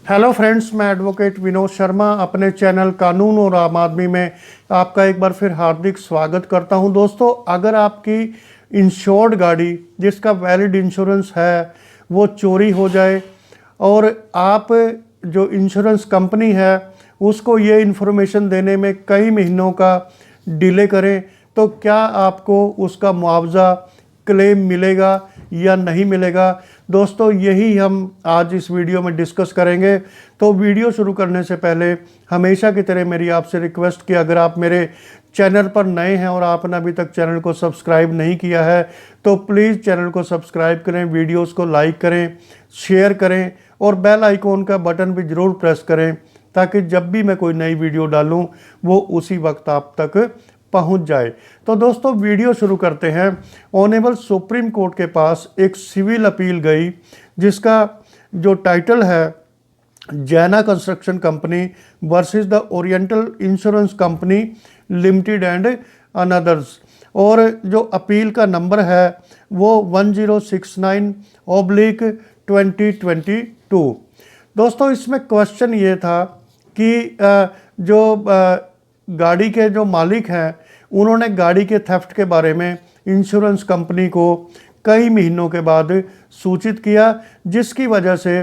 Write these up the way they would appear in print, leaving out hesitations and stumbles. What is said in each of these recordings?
Hello friends, मैं advocate Vinod Sharma अपने channel कानून और आम आदमी में आपका एक बार फिर हार्दिक स्वागत करता हूं। दोस्तों, अगर आपकी इंश्योर्ड गाड़ी जिसका वैलिड इंश्योरेंस है वो चोरी हो जाए और आप जो इंश्योरेंस कंपनी है उसको ये इन्फॉर्मेशन देने में कई महीनों का डिले करें, तो क्या आपको उसका मुआवजा क्लेम मिलेगा या नहीं मिलेगा। दोस्तों, यही हम आज इस वीडियो में डिस्कस करेंगे। तो वीडियो शुरू करने से पहले हमेशा की तरह मेरी आपसे रिक्वेस्ट कि अगर आप मेरे चैनल पर नए हैं और आपने अभी तक चैनल को सब्सक्राइब नहीं किया है तो प्लीज़ चैनल को सब्सक्राइब करें, वीडियोस को लाइक करें, शेयर करें और बेल आइकॉन का बटन भी ज़रूर प्रेस करें ताकि जब भी मैं कोई नई वीडियो डालूं वो उसी वक्त आप तक पहुंच जाए। तो दोस्तों, वीडियो शुरू करते हैं। ऑनरेबल सुप्रीम कोर्ट के पास एक सिविल अपील गई जिसका जो टाइटल है जैना construction company versus the oriental insurance company limited and another's, और जो अपील का नंबर है वो 1069/2022। दोस्तों, इसमें क्वेश्चन ये था कि जो गाड़ी के जो मालिक हैं उन्होंने गाड़ी के थेफ्ट के बारे में इंश्योरेंस कंपनी को कई महीनों के बाद सूचित किया, जिसकी वजह से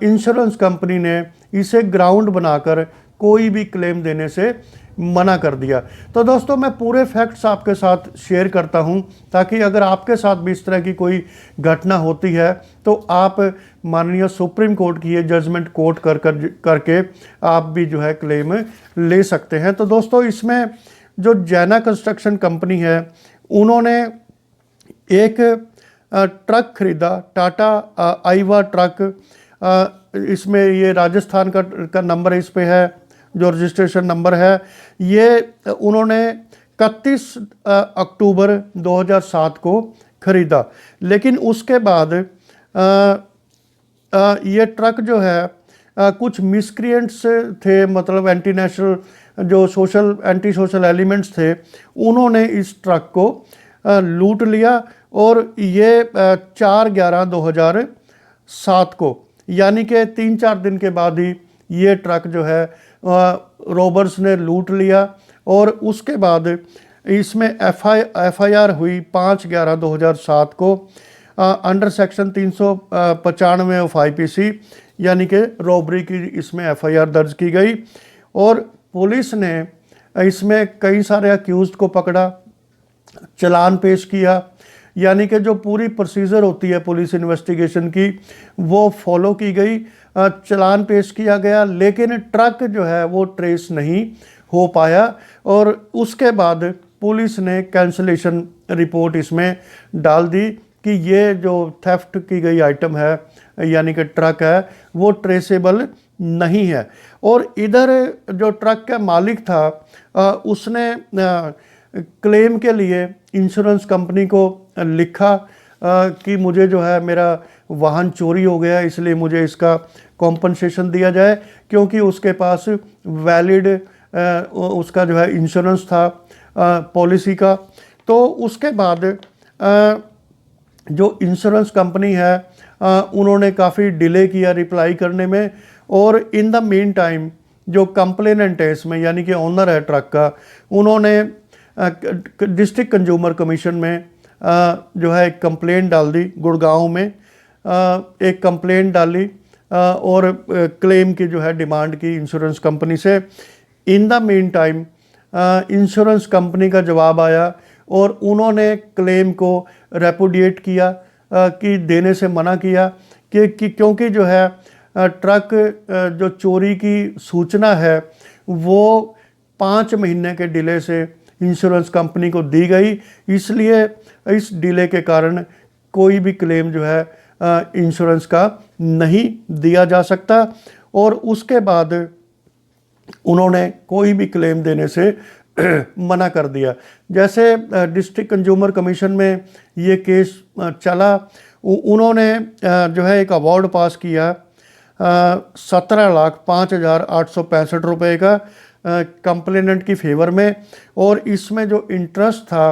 इंश्योरेंस कंपनी ने इसे ग्राउंड बनाकर कोई भी क्लेम देने से मना कर दिया। तो दोस्तों, मैं पूरे फैक्ट्स आपके साथ शेयर करता हूं ताकि अगर आपके साथ भी इस तरह की कोई घटना होती है तो आप माननीय सुप्रीम कोर्ट की ये जजमेंट कोर्ट करके आप भी जो है क्लेम ले सकते हैं। तो दोस्तों, इसमें जो जैना कंस्ट्रक्शन कंपनी है उन्होंने एक ट्रक खरीदा, टाटा आईवा ट्रक। इसमें ये राजस्थान का नंबर इस पे है, जो रजिस्ट्रेशन नंबर है। ये उन्होंने 31 अक्टूबर 2007 को खरीदा, लेकिन उसके बाद ये ट्रक जो है कुछ मिसक्रिएंट्स थे, मतलब एंटी नेशनल जो एंटी सोशल एलिमेंट्स थे, उन्होंने इस ट्रक को लूट लिया और ये 4/11/2007 को, यानी कि 3-4 दिन के बाद ही ये ट्रक जो है रॉबर्स ने लूट लिया। और उसके बाद इसमें एफआईआर हुई 5/11/2007 को अंडर सेक्शन 395 ऑफ आईपीसी, यानी कि रॉबरी की इसमें एफआईआर दर्ज की गई। और पुलिस ने इसमें कई सारे अक्यूज्ड को पकड़ा, चालान पेश किया, यानी कि जो पूरी प्रोसीजर होती है पुलिस इन्वेस्टिगेशन की वो फॉलो की गई। चालान पेश किया गया, लेकिन ट्रक जो है वो ट्रेस नहीं हो पाया और उसके बाद पुलिस ने कैंसलेशन रिपोर्ट इसमें डाल दी कि ये जो थेफ्ट की गई आइटम है यानी कि ट्रक है वो ट्रेसेबल नहीं है। और इधर जो ट्रक का मालिक था उसने क्लेम के लिए इंश्योरेंस कंपनी को लिखा कि मुझे जो है मेरा वाहन चोरी हो गया, इसलिए मुझे इसका कॉम्पनसेशन दिया जाए, क्योंकि उसके पास वैलिड उसका जो है इंश्योरेंस था पॉलिसी का। तो उसके बाद जो इंश्योरेंस कंपनी है उन्होंने काफ़ी डिले किया रिप्लाई करने में, और इन द मीन टाइम जो कंप्लेनेंट है इसमें यानी कि ओनर है ट्रक का, उन्होंने डिस्ट्रिक्ट कंज्यूमर कमीशन में जो है एक कंप्लेंट डाल दी, गुड़गांव में एक कंप्लेंट डाली और क्लेम की जो है डिमांड की इंश्योरेंस कंपनी से। In the mean time insurance company का जवाब आया और उन्होंने क्लेम को रेपुडिएट किया कि देने से मना किया कि क्योंकि जो है ट्रक जो चोरी की सूचना है वो 5 महीने के डिले से इंश्योरेंस कंपनी को दी गई, इसलिए इस डिले के कारण कोई भी क्लेम जो है इंश्योरेंस का नहीं दिया जा सकता। और उसके बाद उन्होंने कोई भी क्लेम देने से मना कर दिया। जैसे डिस्ट्रिक्ट कंज्यूमर कमीशन में ये केस चला, उन्होंने जो है एक अवार्ड पास किया 17,05,865 रुपये का कंप्लेनेंट की फेवर में, और इसमें जो इंटरेस्ट था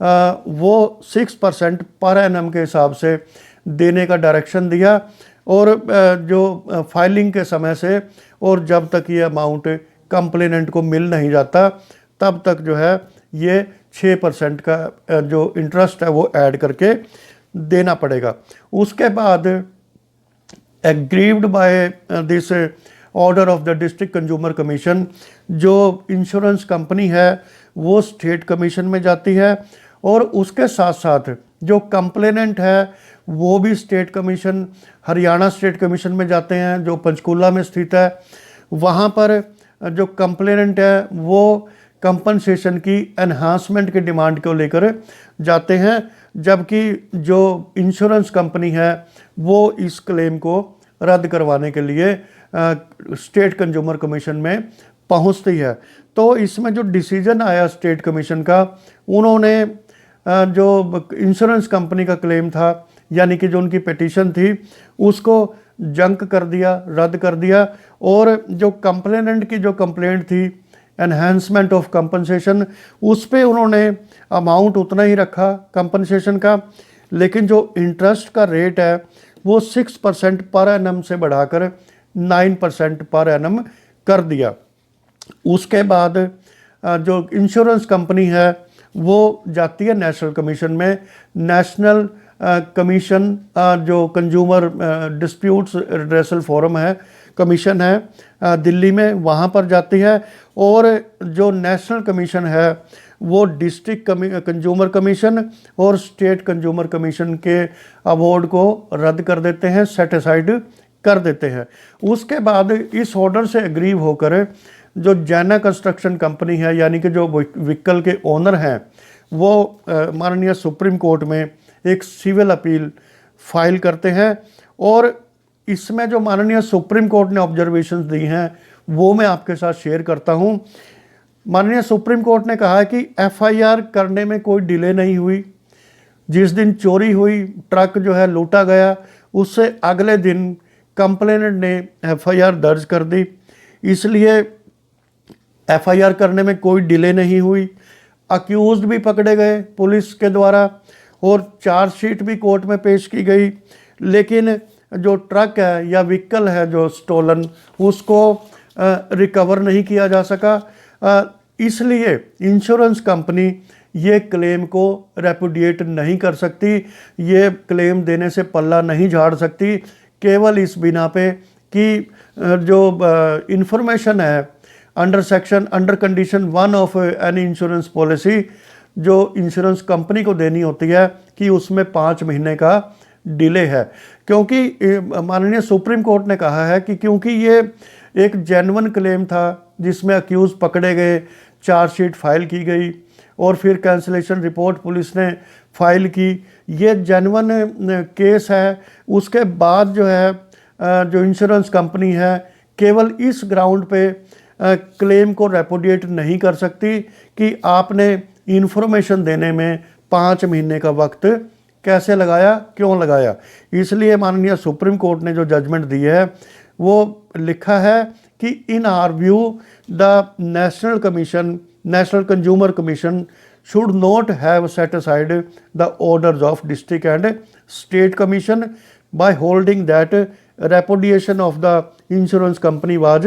वो 6% पर एनम के हिसाब से देने का डायरेक्शन दिया। और जो फाइलिंग के समय से और जब तक ये अमाउंट कंप्लेनेंट को मिल नहीं जाता तब तक जो है ये 6% का जो इंटरेस्ट है वो ऐड करके देना पड़ेगा। उसके बाद aggrieved by this order of the district consumer commission, जो इंश्योरेंस कंपनी है वो स्टेट कमीशन में जाती है और उसके साथ साथ जो कंप्लेनेंट है वो भी state commission, Haryana state commission में जाते हैं जो पंचकूला में स्थित है। वहाँ पर जो कंप्लेनेंट है वो कंपनसेशन की एनहांसमेंट की डिमांड को लेकर जाते हैं, जबकि जो इंश्योरेंस कंपनी है वो इस क्लेम को रद्द करवाने के लिए स्टेट कंज्यूमर कमीशन में पहुंचती है। तो इसमें जो डिसीजन आया स्टेट कमीशन का, उन्होंने जो इंश्योरेंस कंपनी का क्लेम था यानी कि जो उनकी पिटीशन थी उसको जंक कर दिया, रद्द कर दिया, और जो कंप्लेनेंट की जो कंप्लेंट थी एनहांसमेंट ऑफ कंपनसेशन, उस पे उन्होंने अमाउंट उतना ही रखा कंपनसेशन का, लेकिन जो इंटरेस्ट का रेट है वो 6% पर एनम से बढ़ाकर 9% पर एनम कर दिया। उसके बाद जो इंश्योरेंस कंपनी है वो जाती है नेशनल कमीशन में। नेशनल कमीशन जो कंज्यूमर डिस्प्यूट्स रिड्रेसल फोरम है, कमीशन है दिल्ली में, वहाँ पर जाती है, और जो नेशनल कमीशन है वो डिस्ट्रिक्ट कंज्यूमर कमीशन और स्टेट कंज्यूमर कमीशन के अवार्ड को रद्द कर देते हैं, सेट असाइड कर देते हैं। उसके बाद इस ऑर्डर से एग्रीव होकर जो जैना कंस्ट्रक्शन कंपनी है यानी कि जो व्हीकल के ओनर हैं वो माननीय सुप्रीम कोर्ट में एक सिविल अपील फाइल करते हैं, और इसमें जो माननीय सुप्रीम कोर्ट ने ऑब्जर्वेशंस दी हैं वो मैं आपके साथ शेयर करता हूं। माननीय सुप्रीम कोर्ट ने कहा है कि एफआईआर करने में कोई डिले नहीं हुई। जिस दिन चोरी हुई, ट्रक जो है लूटा गया, उससे अगले दिन कंप्लेनेंट ने एफआईआर दर्ज कर दी, इसलिए एफआईआर करने में कोई डिले नहीं हुई। अक्यूज्ड भी पकड़े गए पुलिस के द्वारा और चार्जशीट भी कोर्ट में पेश की गई, लेकिन जो ट्रक है या व्हीकल है जो स्टोलन, उसको रिकवर नहीं किया जा सका। इसलिए इंश्योरेंस कंपनी ये क्लेम को रेपुडिएट नहीं कर सकती, ये क्लेम देने से पल्ला नहीं झाड़ सकती, केवल इस बिना पे कि जो इंफॉर्मेशन है under condition 1 of any insurance policy जो इंश्योरेंस कंपनी को देनी होती है कि उसमें 5 महीने का डिले है। क्योंकि माननीय सुप्रीम कोर्ट ने कहा है कि क्योंकि ये एक जेन्युइन क्लेम था जिसमें अक्यूज पकड़े गए, चार्जशीट फाइल की गई और फिर कैंसिलेशन रिपोर्ट पुलिस ने फाइल की, ये जेन्युइन केस है। उसके बाद जो है जो इंश्योरेंस कंपनी है केवल इस ग्राउंड पे क्लेम को रेपुडिएट नहीं कर सकती कि आपने इन्फॉर्मेशन देने में 5 महीने का वक्त कैसे लगाया, क्यों लगाया। इसलिए माननीय सुप्रीम कोर्ट ने जो जजमेंट दी है वो लिखा है कि इन our view the national consumer commission should not have set aside the orders of district and state commission by holding that repudiation of the insurance company was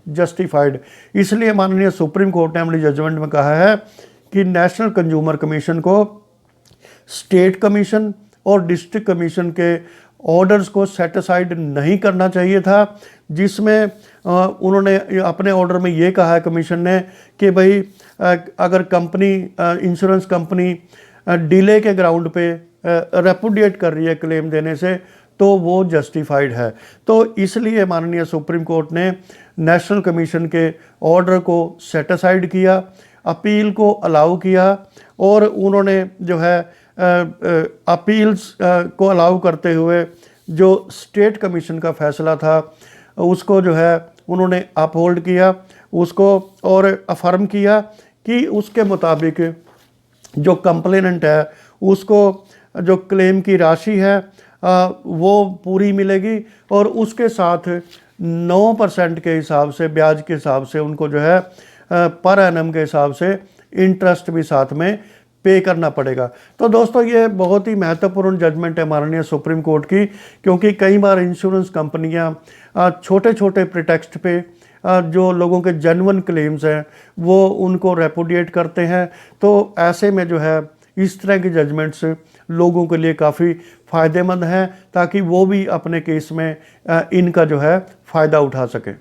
justified। इसलिए माननीय supreme court ने अपनी judgement में कहा है कि national consumer commission को state commission और डिस्ट्रिक्ट कमीशन के ऑर्डर्स को सेट असाइड नहीं करना चाहिए था, जिसमें उन्होंने अपने ऑर्डर में ये कहा है कमीशन ने कि भाई अगर कंपनी इंश्योरेंस कंपनी डिले के ग्राउंड पे रेपुडिएट कर रही है क्लेम देने से तो वो जस्टिफाइड है। तो इसलिए माननीय सुप्रीम कोर्ट ने नेशनल कमीशन के ऑर्डर को सेट असाइड किया, अपील को अलाउ किया, और उन्होंने जो है अपील्स को अलाउ करते हुए जो स्टेट कमीशन का फैसला था उसको जो है उन्होंने अपहोल्ड किया उसको, और अफर्म किया कि उसके मुताबिक जो कंप्लेनेंट है उसको जो क्लेम की राशि है वो पूरी मिलेगी, और उसके साथ 9% के हिसाब से, ब्याज के हिसाब से उनको जो है पर एनम के हिसाब से इंटरेस्ट भी साथ में पे करना पड़ेगा। तो दोस्तों ये बहुत ही महत्वपूर्ण जजमेंट है माननीय सुप्रीम कोर्ट की, क्योंकि कई बार इंश्योरेंस कंपनियां छोटे छोटे प्रिटेक्स्ट पे जो लोगों के जेन्युइन क्लेम्स हैं वो उनको रेपुडिएट करते हैं। तो ऐसे में जो है इस तरह की जजमेंट्स लोगों के लिए काफ़ी फ़ायदेमंद हैं, ताकि वो भी अपने केस में इनका जो है फ़ायदा उठा सकें।